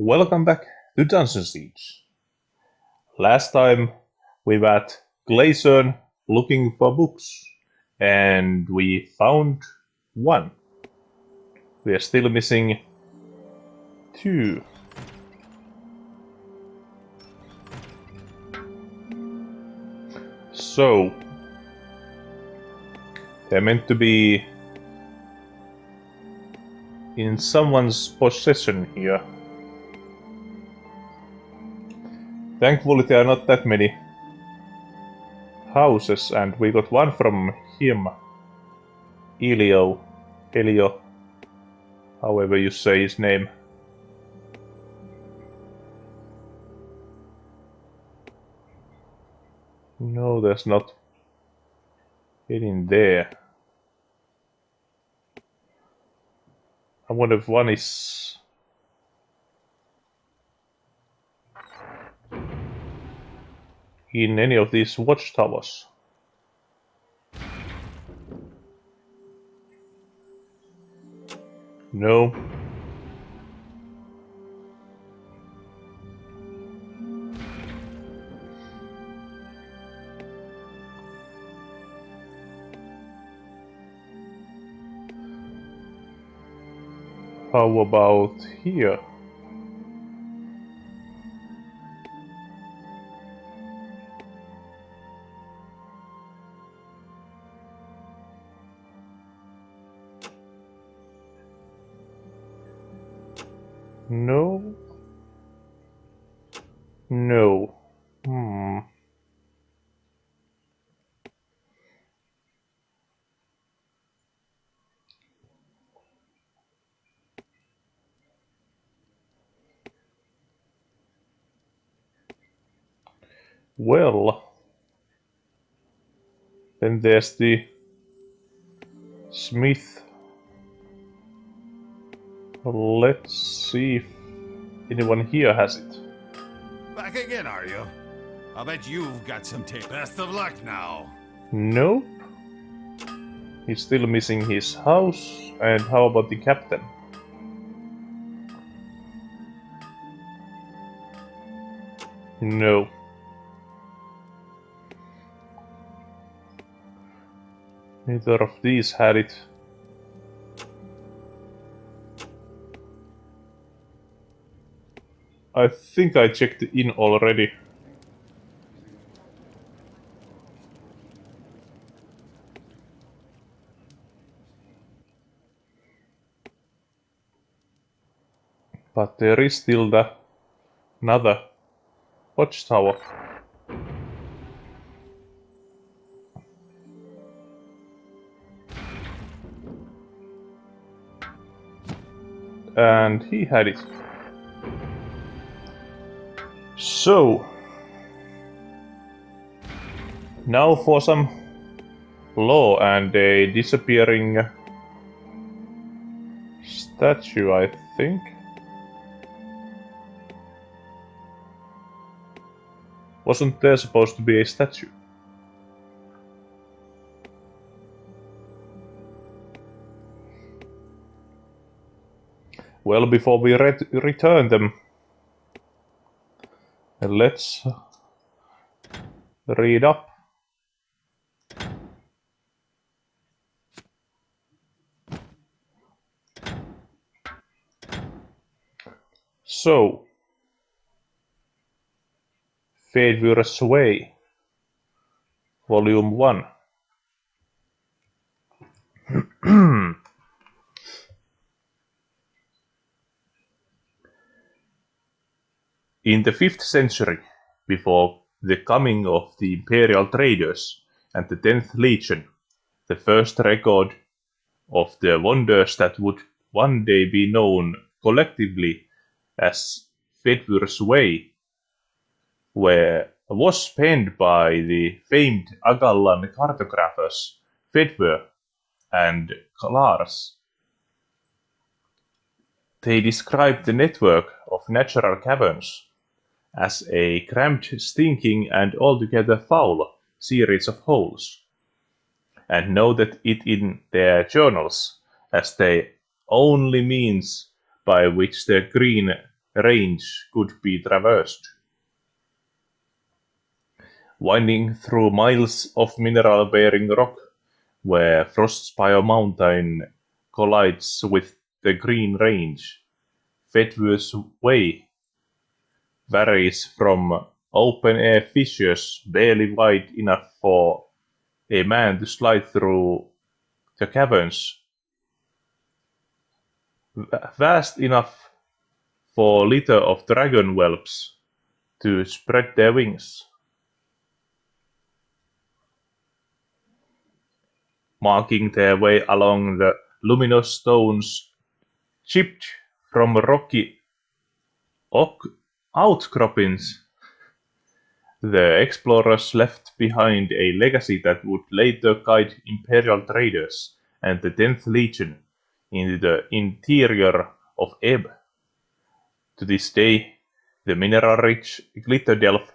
Welcome back to Dungeon Siege. Last time we were at Glayson looking for books, and we found one. We are still missing two. So, they're meant to be in someone's possession here. Thankfully there are not that many houses, and we got one from him. Elio, however you say his name. No, there's not any in there. I wonder if one is... in any of these watchtowers. No. How about here? No. No. Well, then there's the smith. Let's see if anyone here has it. Back again, are you? I'll bet you've got some tape. Best of luck now. Nope. He's still missing his house. And how about the captain? No. Neither of these had it. I think I checked in already. But there is still another watchtower. And he had it. So, now for some law and a disappearing statue, I think. Wasn't there supposed to be a statue? Well, before we return them, let's read up. So, Fadewur's Way, Volume 1. In the 5th century, before the coming of the imperial traders and the 10th legion, the first record of the wonders that would one day be known collectively as Fadewur's Way was penned by the famed Agallan cartographers Fedwur and Lars. They described the network of natural caverns as a cramped, stinking, and altogether foul series of holes, and noted it in their journals as the only means by which the green range could be traversed. Winding through miles of mineral-bearing rock, where Frostspire Mountain collides with the Green Range, Fedworth's Way varies from open-air fissures barely wide enough for a man to slide through the caverns, vast enough for a litter of dragon whelps to spread their wings, marking their way along the luminous stones chipped from rocky outcroppings. The explorers left behind a legacy that would later guide Imperial traders and the 10th Legion into the interior of Ebb. To this day, the mineral-rich Glitterdelf,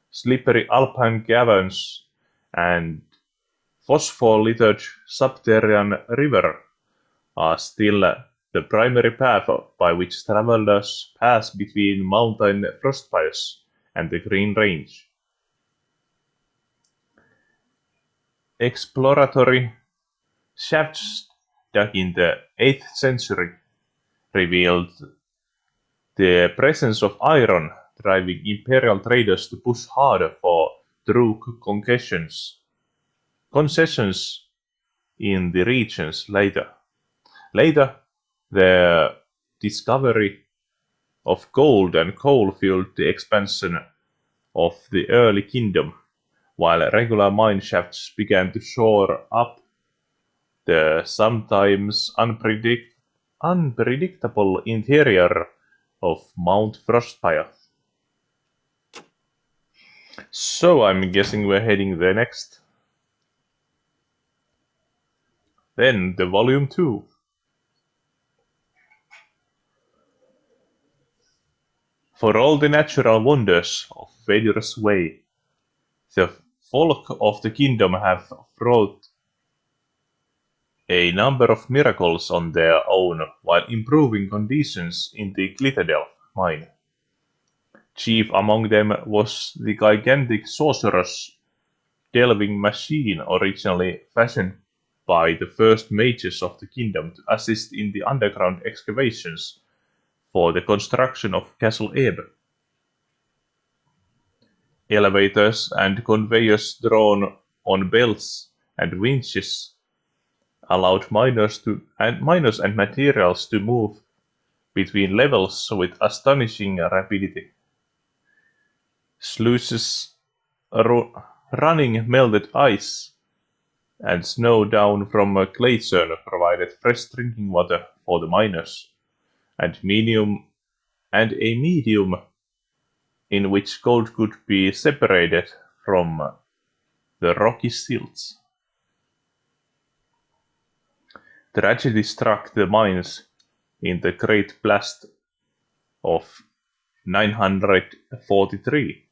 slippery alpine caverns, and phosphor-littered subterranean river are still the primary path by which travelers pass between mountain frostspires and the Green Range. Exploratory shafts dug in the 8th century revealed the presence of iron, driving Imperial traders to push harder for true concessions in the regions later. Later, the discovery of gold and coal fueled the expansion of the early kingdom, while regular mine shafts began to shore up the sometimes unpredictable interior of Mount Frostspire. So I'm guessing we're heading there next. Then the Volume 2. For all the natural wonders of Fedor's Way, the folk of the kingdom have wrought a number of miracles on their own while improving conditions in the Glitterdelf mine. Chief among them was the gigantic sorcerer's delving machine originally fashioned by the first mages of the kingdom to assist in the underground excavations for the construction of Castle Ebb. Elevators and conveyors drawn on belts and winches allowed miners and materials to move between levels with astonishing rapidity. Sluices running melted ice and snow down from a glacier provided fresh drinking water for the miners, and a medium in which gold could be separated from the rocky silts. Tragedy struck the mines in the Great Blast of 943,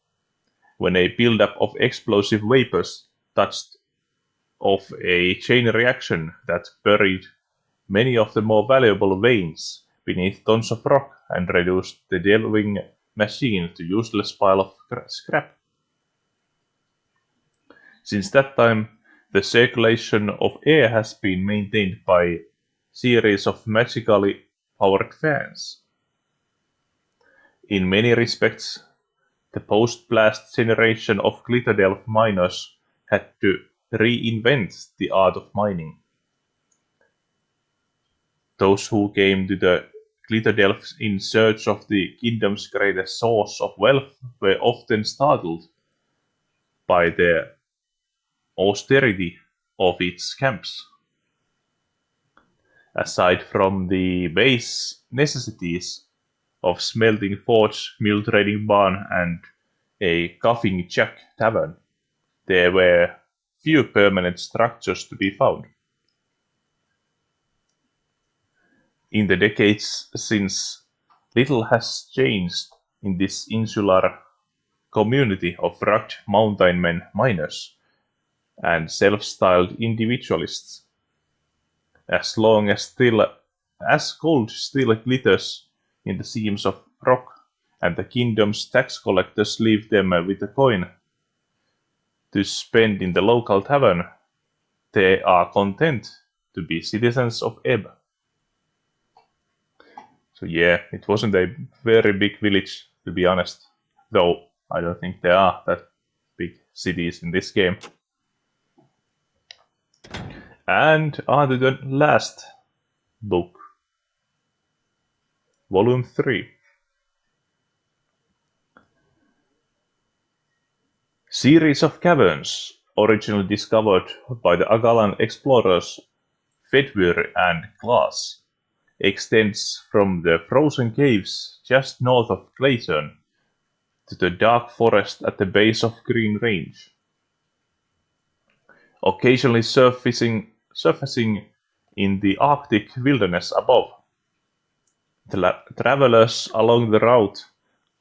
when a buildup of explosive vapors touched off a chain reaction that buried many of the more valuable veins beneath tons of rock and reduced the delving machine to useless pile of scrap. Since that time, the circulation of air has been maintained by a series of magically powered fans. In many respects, the post-blast generation of Glitterdelf miners had to reinvent the art of mining. Those who came to the Glitterdelf in search of the kingdom's greatest source of wealth were often startled by the austerity of its camps. Aside from the base necessities of smelting forge, mill trading barn, and a coughing Jack tavern, there were few permanent structures to be found. In the decades since, little has changed in this insular community of rugged mountain men miners and self-styled individualists. As gold still glitters in the seams of rock, and the kingdom's tax collectors leave them with a coin to spend in the local tavern, they are content to be citizens of Ebb. So yeah, it wasn't a very big village, to be honest. Though I don't think there are that big cities in this game. And on to the last book, Volume 3. Series of caverns, originally discovered by the Agalan explorers Fedwir and Glass, extends from the frozen caves just north of Clayton to the dark forest at the base of Green Range. Occasionally surfacing in the Arctic wilderness above. Travelers along the route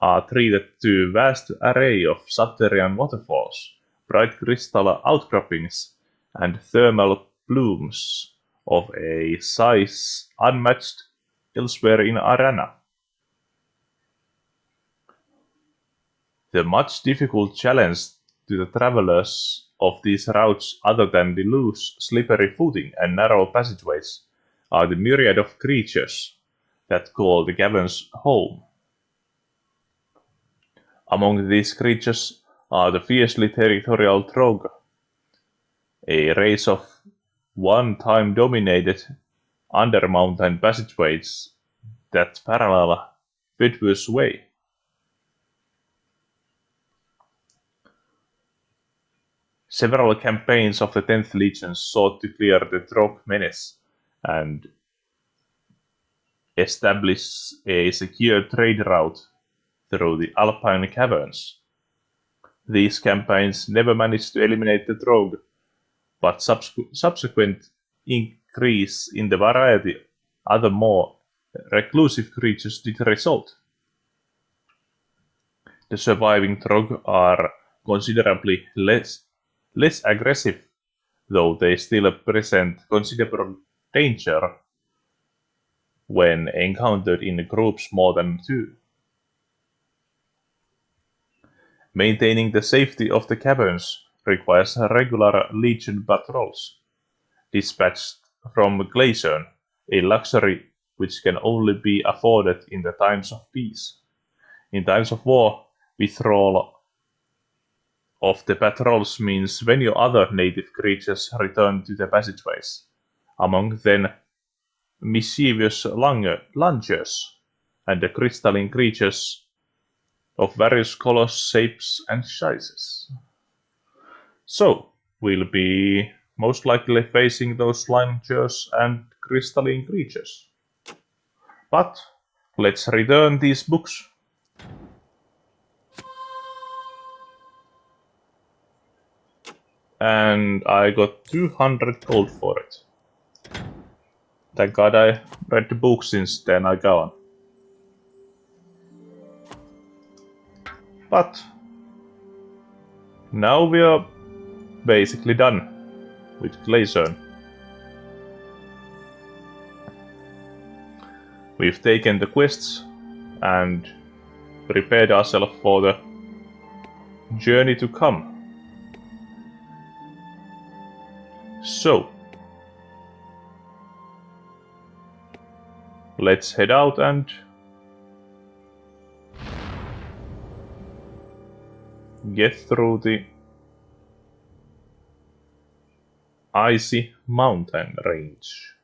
are treated to a vast array of subterranean waterfalls, bright crystal outcroppings, and thermal plumes of a size unmatched elsewhere in Arana. The much difficult challenge to the travelers of these routes, other than the loose, slippery footing and narrow passageways, are the myriad of creatures that call the caverns home. Among these creatures are the fiercely territorial Trog, a race of one-time dominated under-mountain passageways that parallel Fedwir's Way. Several campaigns of the 10th Legion sought to clear the Trog menace and establish a secure trade route through the Alpine caverns. These campaigns never managed to eliminate the Trog, but subsequent increase in the variety other more reclusive creatures did result. The surviving Trog are considerably less aggressive, though they still present considerable danger when encountered in groups more than 2. Maintaining the safety of the caverns requires regular Legion patrols, dispatched from Glacier, a luxury which can only be afforded in the times of peace. In times of war, withdrawal of the patrols means many other native creatures return to the passageways, among them mischievous lungers and the crystalline creatures of various colors, shapes, and sizes. So, we'll be most likely facing those lungers and crystalline creatures. But let's return these books. And I got 200 gold for it. Thank God I read the book since then I go on. But now we are basically done with Glacier. We've taken the quests and prepared ourselves for the journey to come. So, let's head out and get through the icy mountain range.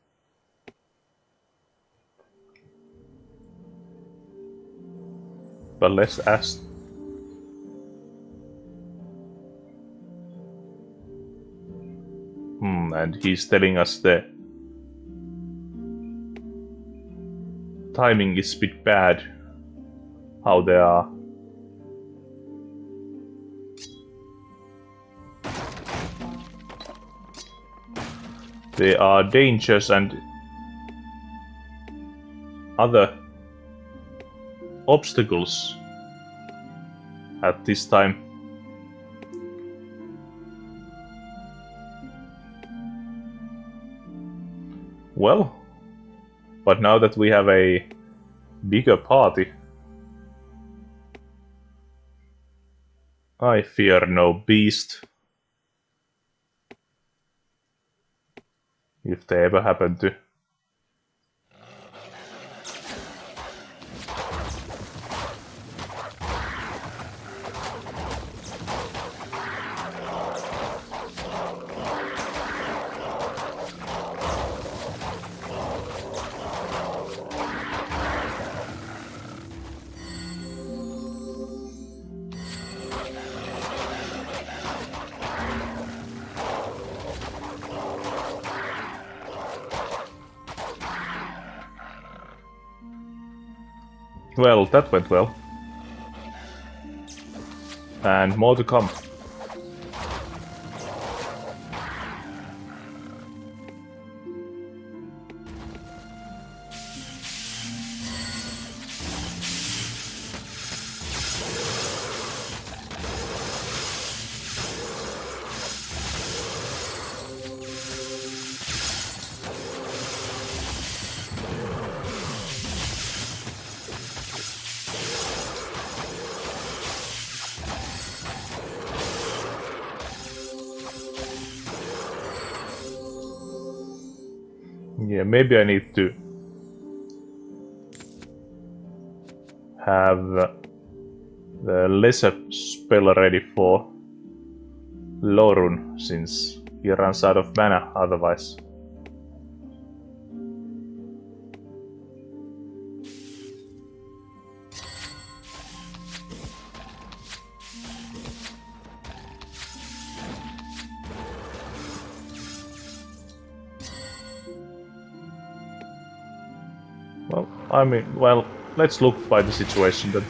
But let's ask. And he's telling us the timing is a bit bad. How they are. There are dangers and other obstacles at this time. Well, but now that we have a bigger party, I fear no beast. If they ever happen to. Well, that went well. And more to come. Yeah, maybe I need to have the lesser spell ready for Lorun, since he runs out of mana otherwise. Well, I mean, well, let's look by the situation then.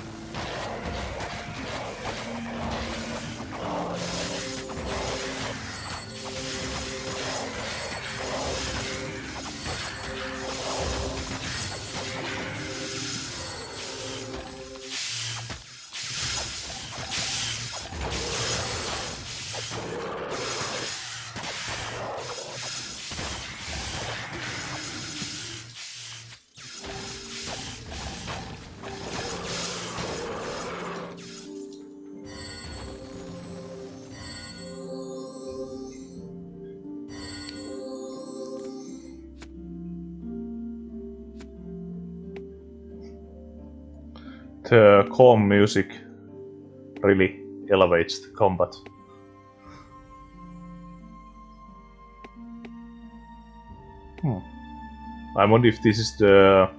The calm music really elevates the combat. I wonder if this is the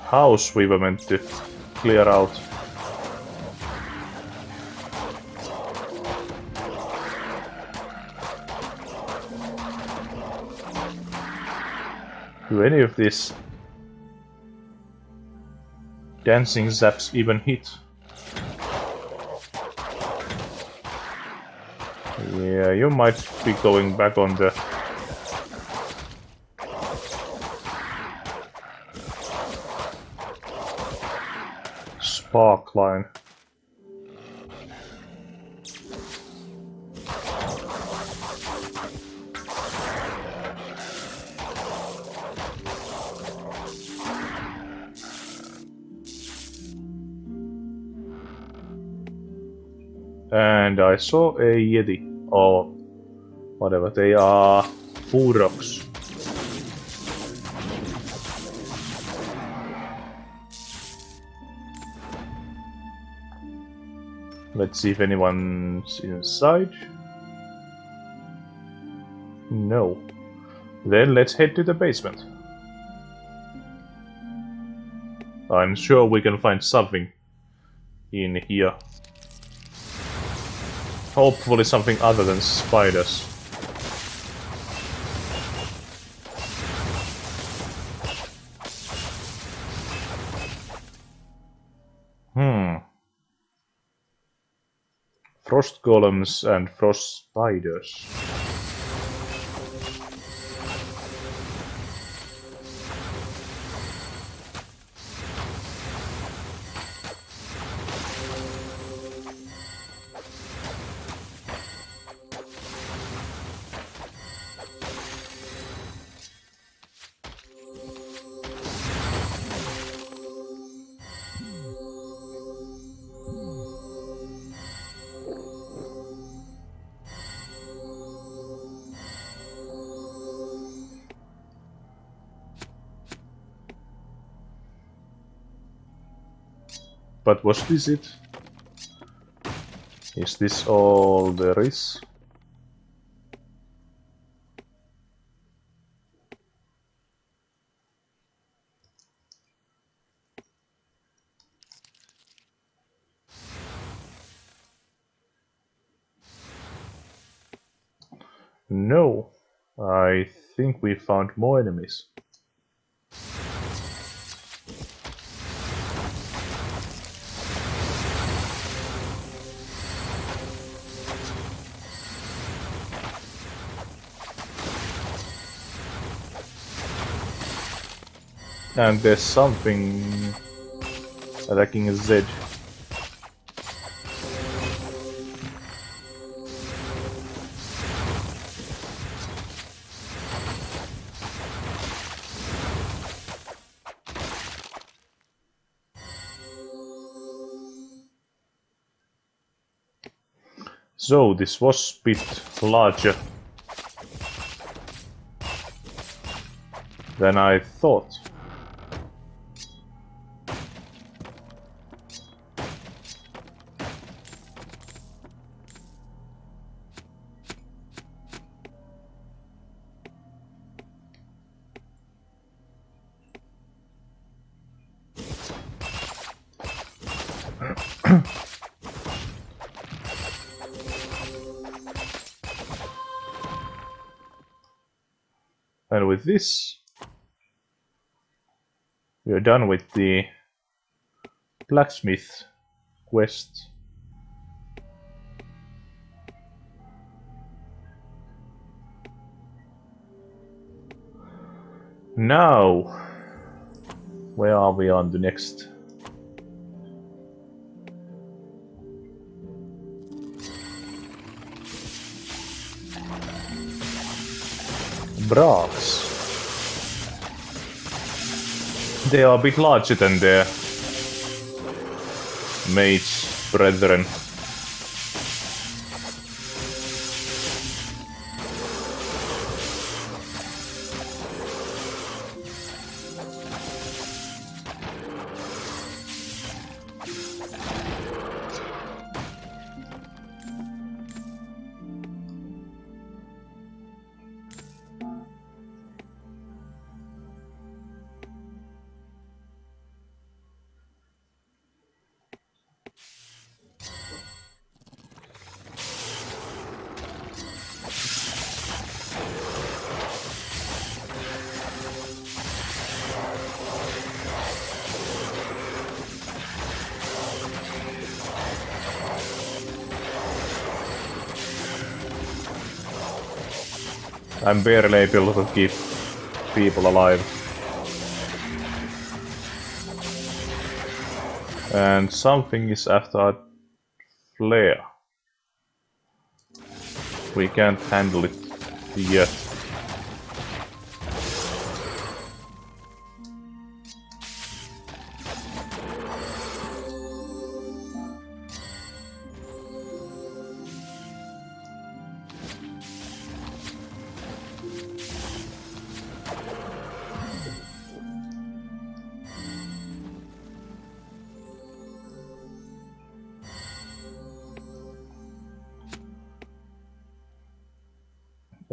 house we were meant to clear out. Do any of these dancing zaps even hit? Yeah, you might be going back on the spark line. And I saw a Yeti, or whatever, they are food rocks. Let's see if anyone's inside. No. Then let's head to the basement. I'm sure we can find something in here. Hopefully something other than spiders. Frost golems and frost spiders. But was this it? Is this all there is? No. I think we found more enemies. And there's something attacking Z. So this was a bit larger than I thought. And with this, we are done with the blacksmith quest. Now, where are we on the next? Braaks. They are a bit larger than their mage brethren. I'm barely able to keep people alive. And something is after a flare. We can't handle it yet.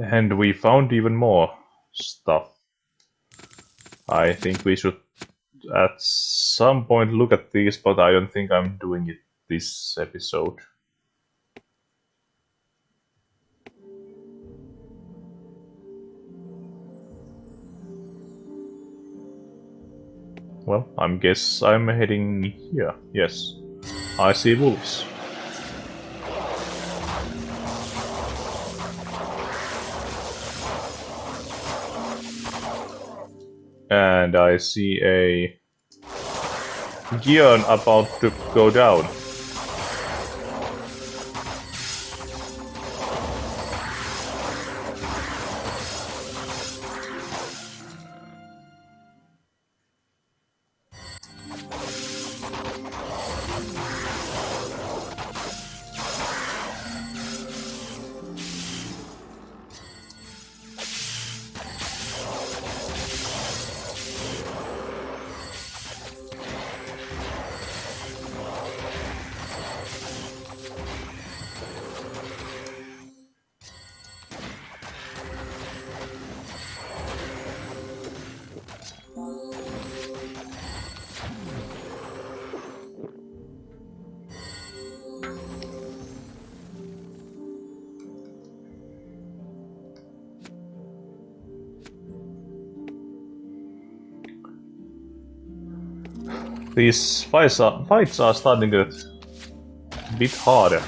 And we found even more stuff. I think we should at some point look at these, but I don't think I'm doing it this episode. Well, I guess I'm heading here. Yes, I see wolves. And I see a Gion about to go down. These fights are starting to get a bit harder.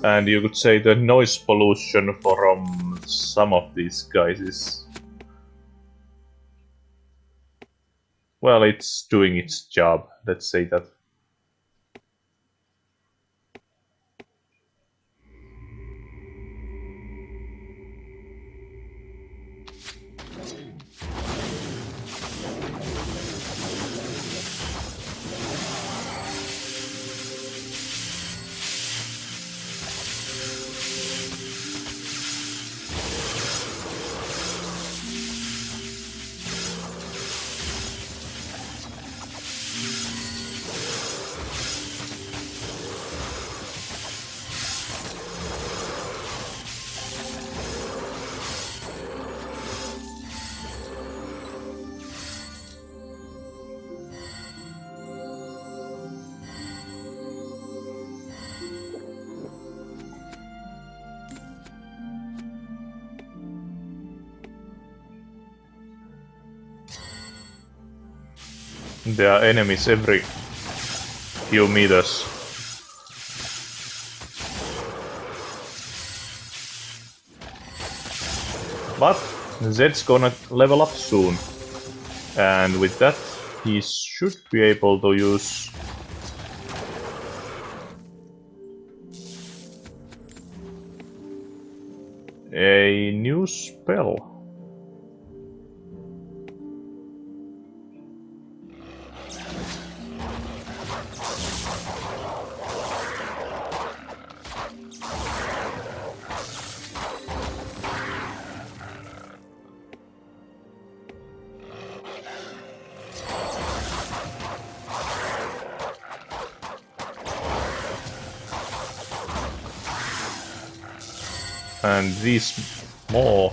And you could say the noise pollution from some of these guys is... well, it's doing its job, let's say that. There are enemies every few meters. But Zed's gonna level up soon. And with that, he should be able to use a new spell. And these more,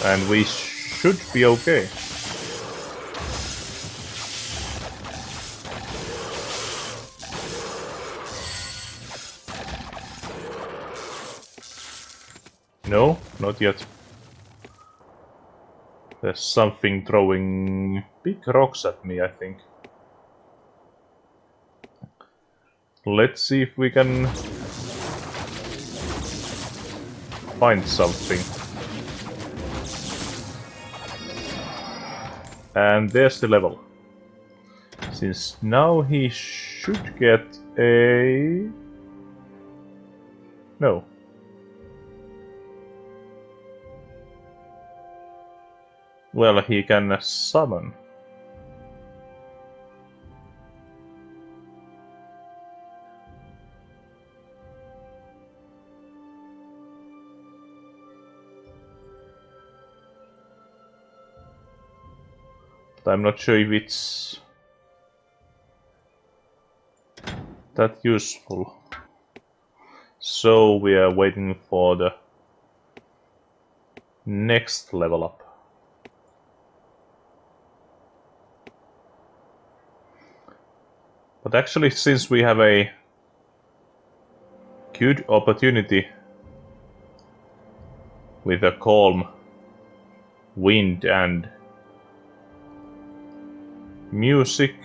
and we should be okay. No, not yet. There's something throwing big rocks at me, I think. Let's see if we can find something. And there's the level. Since now he should get a... no. Well, he can summon. But I'm not sure if it's that useful. So we are waiting for the next level up. But actually, since we have a good opportunity with a calm wind and music,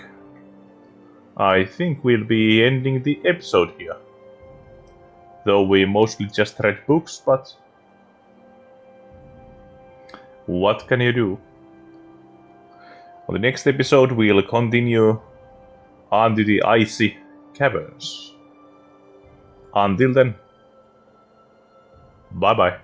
I think we'll be ending the episode here. Though we mostly just read books, but what can you do? On the next episode, we'll continue onto the icy caverns. Until then, bye bye.